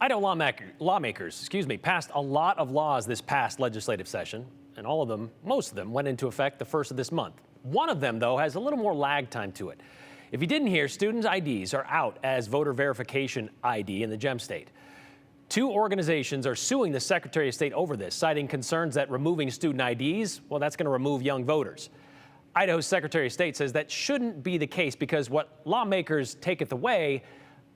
Idaho lawmakers, passed a lot of laws this past legislative session, and most of them went into effect the first of this month. One of them, though, has a little more lag time to it. If you didn't hear, students' IDs are out as voter verification ID in the gem state. Two organizations are suing the Secretary of State over this, citing concerns that removing student IDs, well, that's going to remove young voters. Idaho's Secretary of State says that shouldn't be the case because what lawmakers taketh away,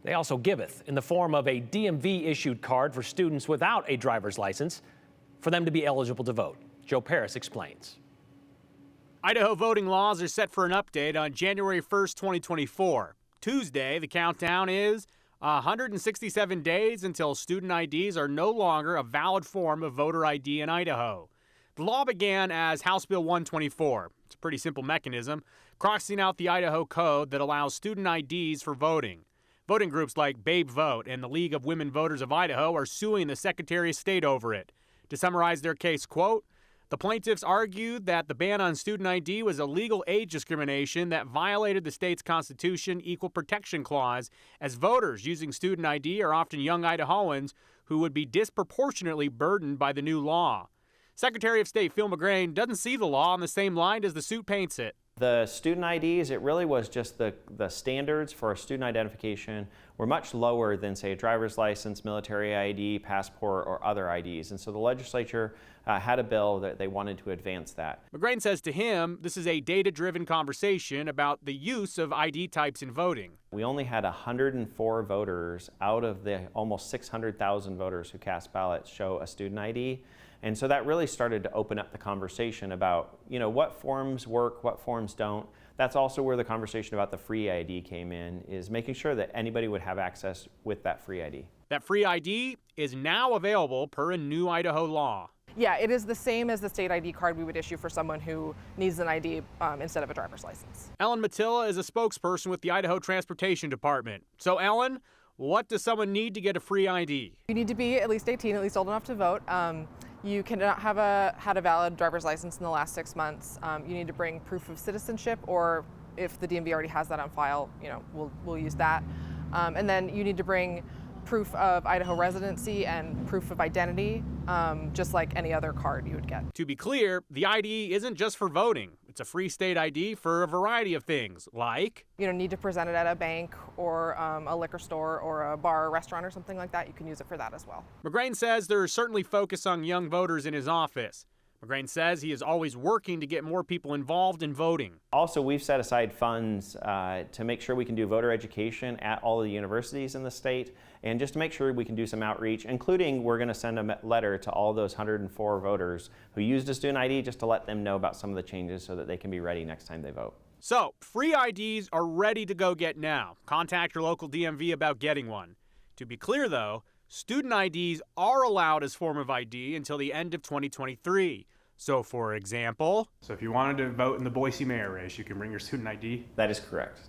they also giveth in the form of a DMV-issued card for students without a driver's license for them to be eligible to vote. Joe Paris explains. Idaho voting laws are set for an update on January 1st, 2024. Tuesday, the countdown is 167 days until student IDs are no longer a valid form of voter ID in Idaho. The law began as House Bill 124. It's a pretty simple mechanism, crossing out the Idaho code that allows student IDs for voting. Voting groups like Babe Vote and the League of Women Voters of Idaho are suing the Secretary of State over it. To summarize their case, quote, the plaintiffs argued that the ban on student ID was illegal age discrimination that violated the state's Constitution Equal Protection Clause, as voters using student ID are often young Idahoans who would be disproportionately burdened by the new law. Secretary of State Phil McGrain doesn't see the law on the same line as the suit paints it. The student IDs, it really was just the standards for a student identification were much lower than, say, a driver's license, military ID, passport, or other IDs. And so the legislature had a bill that they wanted to advance that. McGrain says to him, this is a data-driven conversation about the use of ID types in voting. We only had 104 voters out of the almost 600,000 voters who cast ballots show a student ID. And so that really started to open up the conversation about, what forms work, what forms don't. That's also where the conversation about the free ID came in, is making sure that anybody would have access with that free ID. That free ID is now available per a new Idaho law. Yeah, it is the same as the state ID card we would issue for someone who needs an ID instead of a driver's license. Ellen Matilla is a spokesperson with the Idaho Transportation Department. So Ellen, what does someone need to get a free ID? You need to be at least 18, at least old enough to vote. You cannot have had a valid driver's license in the last 6 months. You need to bring proof of citizenship, or if the DMV already has that on file, we'll use that. And then you need to bring proof of Idaho residency and proof of identity, just like any other card you would get. To be clear, the ID isn't just for voting. It's a free state ID for a variety of things, like... need to present it at a bank or a liquor store or a bar or restaurant or something like that. You can use it for that as well. McGrain says there is certainly focus on young voters in his office. McGrain says he is always working to get more people involved in voting. Also, we've set aside funds to make sure we can do voter education at all of the universities in the state, and just to make sure we can do some outreach, including we're going to send a letter to all those 104 voters who used a student ID just to let them know about some of the changes so that they can be ready next time they vote. So, free IDs are ready to go get now. Contact your local DMV about getting one. To be clear, though, student IDs are allowed as form of ID until the end of 2023. So, for example... So if you wanted to vote in the Boise mayor race, you can bring your student ID? That is correct.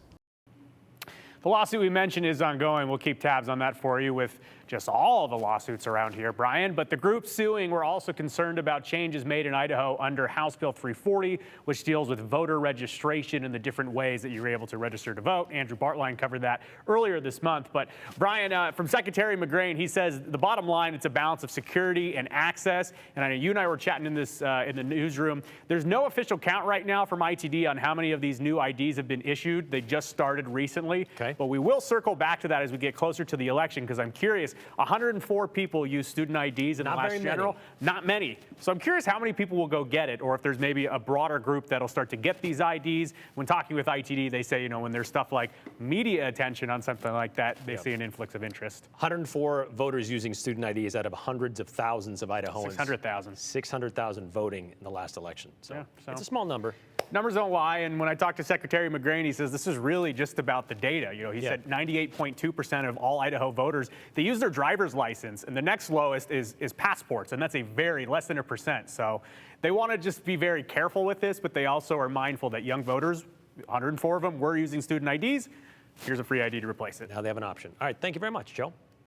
The lawsuit we mentioned is ongoing. We'll keep tabs on that for you with just all the lawsuits around here, Brian. But the group suing were also concerned about changes made in Idaho under House Bill 340, which deals with voter registration and the different ways that you're able to register to vote. Andrew Bartline covered that earlier this month. But Brian, from Secretary McGrain, he says the bottom line, it's a balance of security and access. And I know you and I were chatting in this in the newsroom. There's no official count right now from ITD on how many of these new IDs have been issued. They just started recently. Okay. But we will circle back to that as we get closer to the election, because I'm curious, 104 people use student IDs in the last general. Not many. So I'm curious how many people will go get it, or if there's maybe a broader group that'll start to get these IDs. When talking with ITD, they say, when there's stuff like media attention on something like that, they see an influx of interest. 104 voters using student IDs out of hundreds of thousands of Idahoans. 600,000. 600,000 voting in the last election. So it's a small number. Numbers don't lie, and when I talked to Secretary McGrain, he says this is really just about the data. He said 98.2% of all Idaho voters, they use their driver's license, and the next lowest is passports, and that's less than 1%. So they want to just be very careful with this, but they also are mindful that young voters, 104 of them, were using student IDs. Here's a free ID to replace it. Now they have an option. All right, thank you very much, Joe.